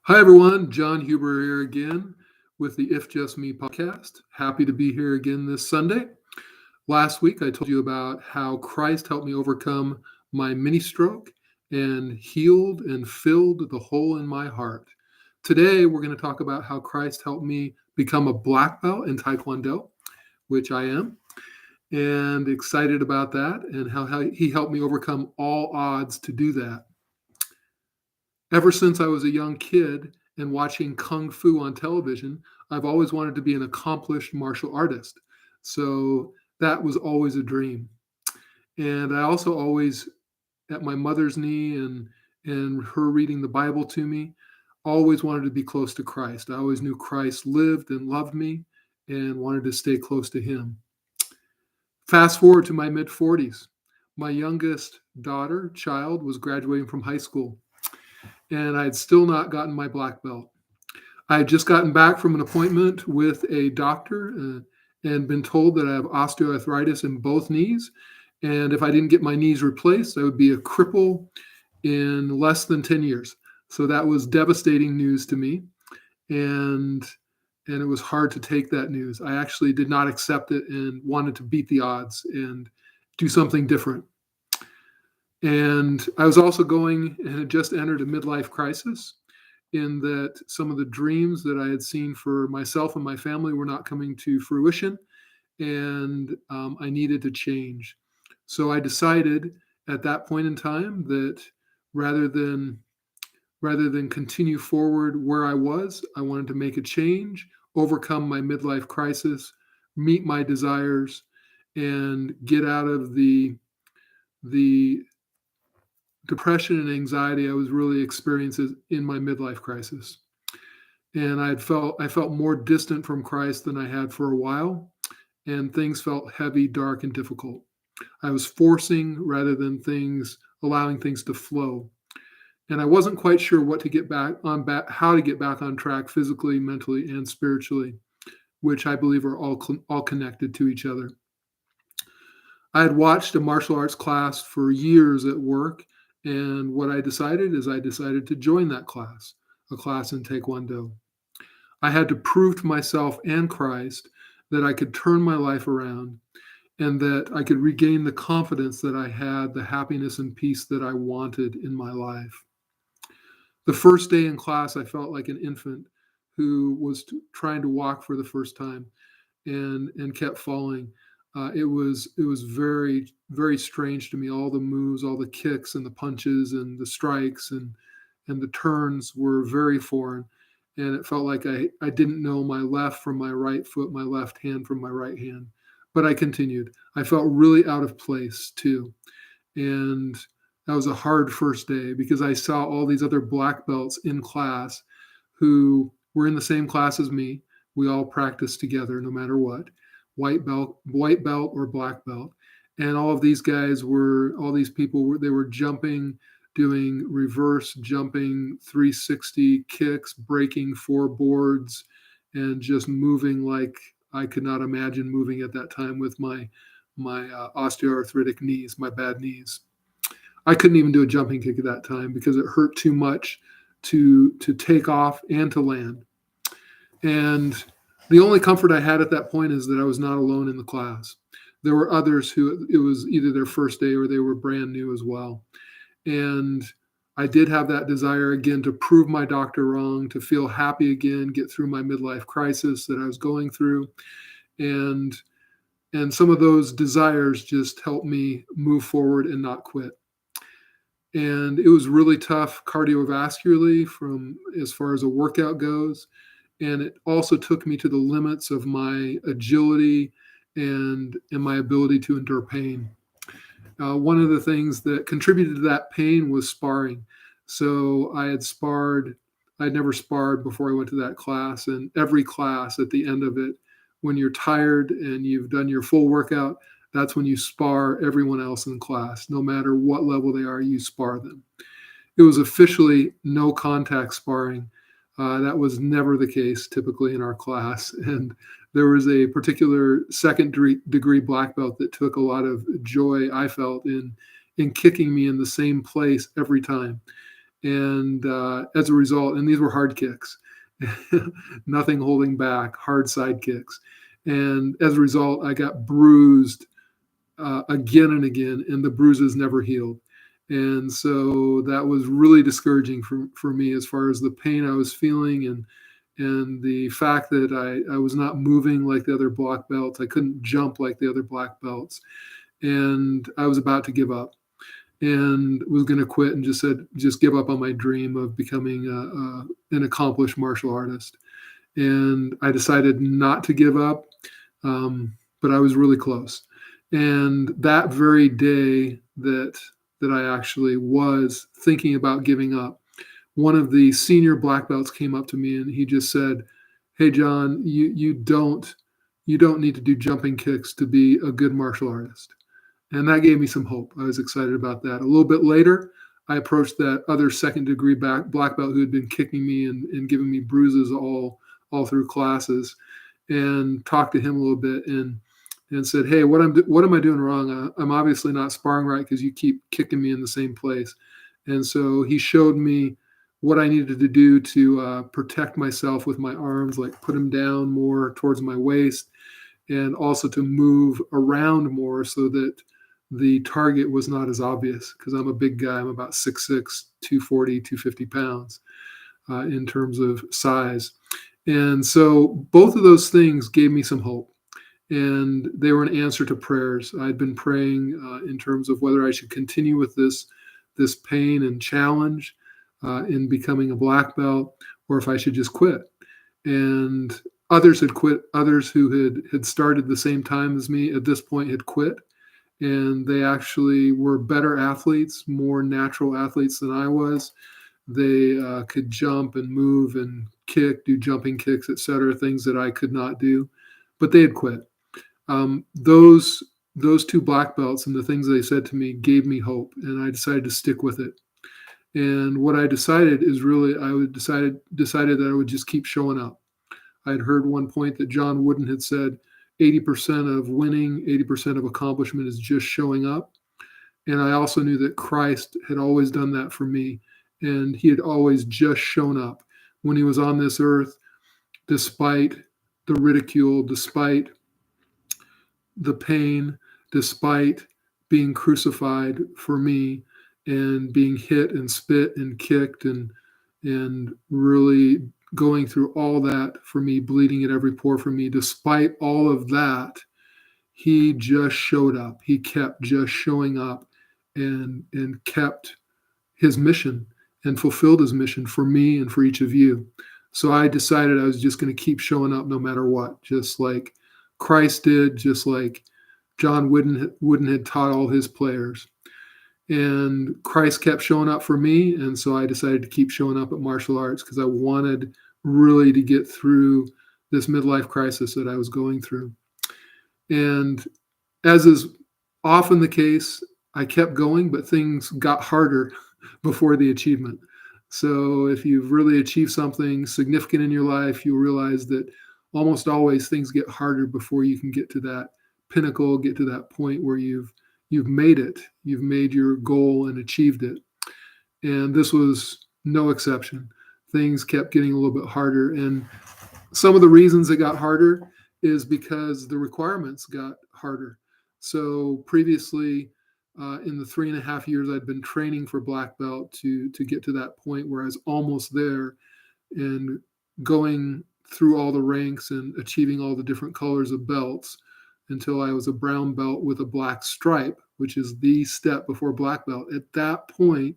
Hi, everyone. John Huber here again with the If Just Me podcast. Happy to be here again this Sunday. Last week, I told you about how Christ helped me overcome my mini stroke and healed and filled the hole in my heart. Today, we're going to talk about how Christ helped me become a black belt in Taekwondo, which I am, and excited about that, and how he helped me overcome all odds to do that. Ever since I was a young kid and watching Kung Fu on television, I've always wanted to be an accomplished martial artist. So that was always a dream. And I also always, at my mother's knee and her reading the Bible to me, always wanted to be close to Christ. I always knew Christ lived and loved me and wanted to stay close to him. Fast forward to my mid 40s. My youngest child, was graduating from high school, and I had still not gotten my black belt. I had just gotten back from an appointment with a doctor and been told that I have osteoarthritis in both knees. And if I didn't get my knees replaced, I would be a cripple in less than 10 years. So that was devastating news to me. And it was hard to take that news. I actually did not accept it and wanted to beat the odds and do something different. And I was also going and had just entered a midlife crisis in that some of the dreams that I had seen for myself and my family were not coming to fruition, and I needed to change. So I decided at that point in time that rather than continue forward where I was, I wanted to make a change, overcome my midlife crisis, meet my desires, and get out of the depression and anxiety I was really experiencing in my midlife crisis. And I felt more distant from Christ than I had for a while, and things felt heavy, dark, and difficult. I was forcing rather than allowing things to flow. And I wasn't quite sure what to get how to get back on track physically, mentally, and spiritually, which I believe are all connected to each other. I had watched a martial arts class for years at work, and what I decided to join that class, a class in Taekwondo. I had to prove to myself and Christ that I could turn my life around and that I could regain the confidence that I had, the happiness and peace that I wanted in my life. The first day in class, I felt like an infant who was trying to walk for the first time and kept falling. It was very, very strange to me. All the moves, all the kicks and the punches and the strikes and the turns were very foreign. And it felt like I didn't know my left from my right foot, my left hand from my right hand. But I continued. I felt really out of place too. And that was a hard first day because I saw all these other black belts in class who were in the same class as me. We all practiced together no matter what, white belt or black belt. And all these people, they were jumping, doing reverse jumping 360 kicks, breaking four boards, and just moving like I could not imagine moving at that time with my osteoarthritic knees, my bad knees. I couldn't even do a jumping kick at that time because it hurt too much to take off and to land. And the only comfort I had at that point is that I was not alone in the class. There were others who it was either their first day or they were brand new as well. And I did have that desire again to prove my doctor wrong, to feel happy again, get through my midlife crisis that I was going through. And some of those desires just helped me move forward and not quit. And it was really tough cardiovascularly from as far as a workout goes. And it also took me to the limits of my agility and my ability to endure pain. One of the things that contributed to that pain was sparring. So I'd never sparred before I went to that class. And every class at the end of it, when you're tired and you've done your full workout, that's when you spar everyone else in class. No matter what level they are, you spar them. It was officially no contact sparring. That was never the case typically in our class. And there was a particular second degree black belt that took a lot of joy, I felt, in kicking me in the same place every time. And as a result, and these were hard kicks, nothing holding back, hard side kicks. And as a result, I got bruised again and again, and the bruises never healed. And so that was really discouraging for me as far as the pain I was feeling and the fact that I was not moving like the other black belts. I couldn't jump like the other black belts. And I was about to give up and was going to quit and just give up on my dream of becoming an accomplished martial artist. And I decided not to give up, but I was really close. And that very day that I actually was thinking about giving up, one of the senior black belts came up to me and he just said, "Hey, John, you don't need to do jumping kicks to be a good martial artist." And that gave me some hope. I was excited about that. A little bit later, I approached that other second degree black belt who had been kicking me and giving me bruises all through classes, and talked to him a little bit and said, "Hey, what am I doing wrong? I'm obviously not sparring right because you keep kicking me in the same place." And so he showed me what I needed to do to protect myself with my arms, like put them down more towards my waist, and also to move around more so that the target was not as obvious because I'm a big guy. I'm about 6'6", 240, 250 pounds in terms of size. And so both of those things gave me some hope. And they were an answer to prayers. I'd been praying in terms of whether I should continue with this pain and challenge in becoming a black belt, or if I should just quit. And others had quit. Others who had started the same time as me at this point had quit, and they actually were better athletes, more natural athletes than I was. They could jump and move and kick, do jumping kicks, etc., things that I could not do, but they had quit. Those two black belts and the things they said to me gave me hope, and I decided to stick with it. And what I decided is really I would decided that I would just keep showing up. I'd heard one point that John Wooden had said 80% of winning, 80% of accomplishment is just showing up. And I also knew that Christ had always done that for me. And he had always just shown up when he was on this earth, despite the ridicule, despite the pain, despite being crucified for me and being hit and spit and kicked and really going through all that for me, bleeding at every pore for me. Despite all of that, he just showed up. He kept just showing up and kept his mission and fulfilled his mission for me and for each of you. So I decided I was just going to keep showing up no matter what, just like Christ did, just like John Wooden had taught all his players. And Christ kept showing up for me. And so I decided to keep showing up at martial arts because I wanted really to get through this midlife crisis that I was going through. And as is often the case, I kept going, but things got harder before the achievement. So if you've really achieved something significant in your life, you'll realize that almost always things get harder before you can get to that pinnacle, get to that point where you've made it. You've made your goal and achieved it. And this was no exception. Things kept getting a little bit harder. And some of the reasons it got harder is because the requirements got harder. So previously, in the 3.5 years I'd been training for black belt to get to that point where I was almost there and going through all the ranks and achieving all the different colors of belts until I was a brown belt with a black stripe, which is the step before black belt. At that point,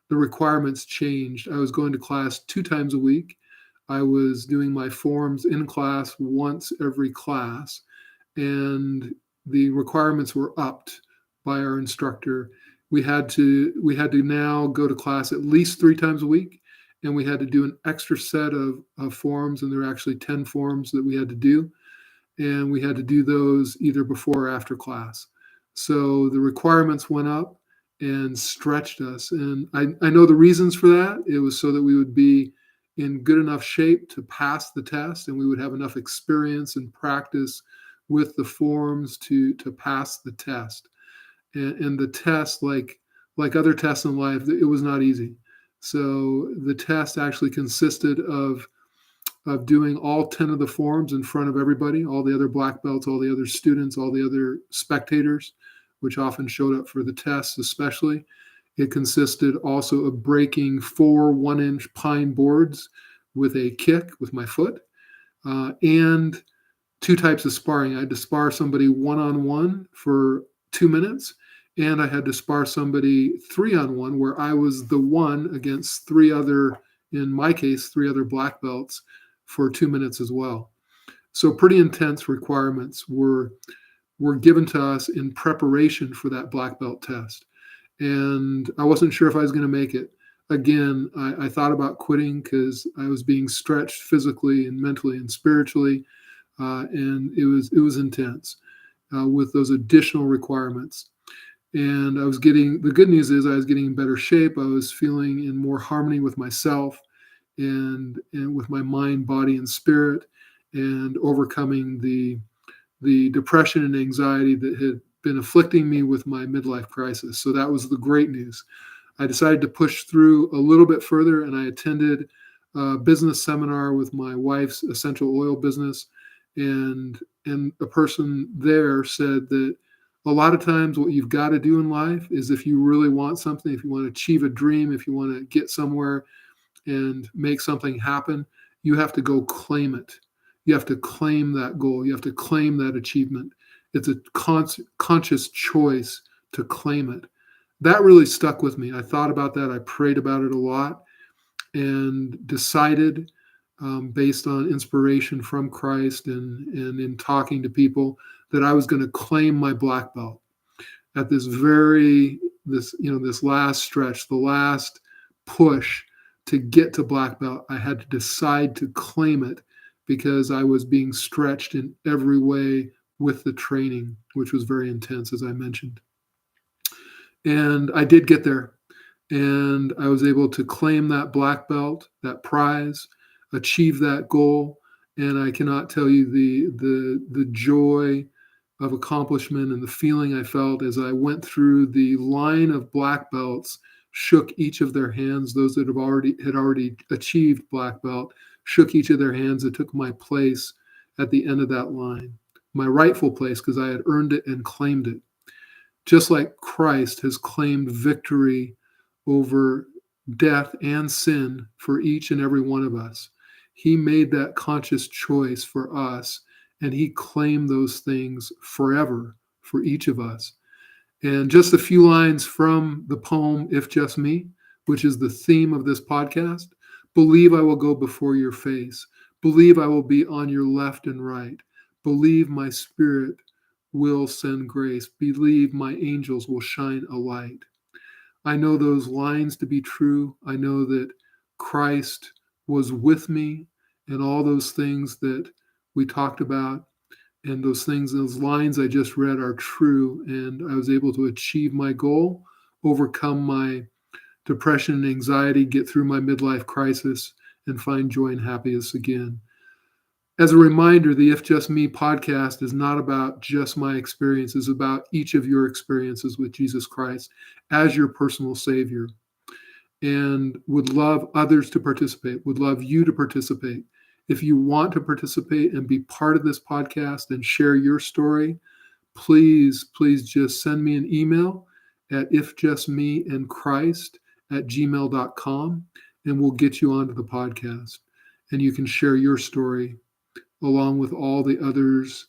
the requirements changed. I was going to class 2 times a week. I was doing my forms in class once every class, and the requirements were upped by our instructor. We had to now go to class at least 3 times a week, and we had to do an extra set of forms, and there were actually 10 forms that we had to do, and we had to do those either before or after class. So the requirements went up and stretched us, and I know the reasons for that. It was so that we would be in good enough shape to pass the test, and we would have enough experience and practice with the forms to pass the test. And the test, like other tests in life, it was not easy. So the test actually consisted of doing all 10 of the forms in front of everybody, all the other black belts, all the other students, all the other spectators, which often showed up for the tests, especially. It consisted also of breaking 4 1-inch pine boards with a kick with my foot, and 2 types of sparring. I had to spar somebody one-on-one for 2 minutes, and I had to spar somebody 3-on-1, where I was the one against 3 other, in my case, 3 other black belts for 2 minutes as well. So pretty intense requirements were given to us in preparation for that black belt test. And I wasn't sure if I was going to make it. Again, I thought about quitting because I was being stretched physically and mentally and spiritually, and it was intense with those additional requirements. And the good news is I was getting in better shape. I was feeling in more harmony with myself and with my mind, body, and spirit, and overcoming the depression and anxiety that had been afflicting me with my midlife crisis. So that was the great news. I decided to push through a little bit further, and I attended a business seminar with my wife's essential oil business, and a person there said that a lot of times what you've got to do in life is, if you really want something, if you want to achieve a dream, if you want to get somewhere and make something happen, you have to go claim it. You have to claim that goal. You have to claim that achievement. It's a conscious choice to claim it. That really stuck with me. I thought about that. I prayed about it a lot and decided, based on inspiration from Christ and in talking to people, that I was going to claim my black belt at this last stretch, the last push to get to black belt. I had to decide to claim it because I was being stretched in every way with the training, which was very intense, as I mentioned. And I did get there, and I was able to claim that black belt, that prize, achieve that goal. And I cannot tell you the joy of accomplishment and the feeling I felt as I went through the line of black belts, shook each of their hands. Those that had already achieved black belt shook each of their hands and took my place at the end of that line, my rightful place, because I had earned it and claimed it. Just like Christ has claimed victory over death and sin for each and every one of us. He made that conscious choice for us, and he claimed those things forever for each of us. And just a few lines from the poem, If Just Me, which is the theme of this podcast. Believe I will go before your face. Believe I will be on your left and right. Believe my spirit will send grace. Believe my angels will shine a light. I know those lines to be true. I know that Christ was with me, and all those things that we talked about and those lines I just read are true. And I was able to achieve my goal, overcome my depression and anxiety, get through my midlife crisis, and find joy and happiness again. As a reminder, the If Just Me podcast is not about just my experiences, about each of your experiences with Jesus Christ as your personal Savior. And would love others to participate, would love you to participate. If you want to participate and be part of this podcast and share your story, please just send me an email at ifjustmeandchrist@gmail.com, and we'll get you onto the podcast. And you can share your story along with all the others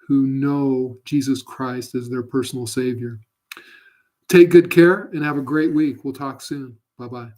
who know Jesus Christ as their personal Savior. Take good care and have a great week. We'll talk soon. Bye-bye.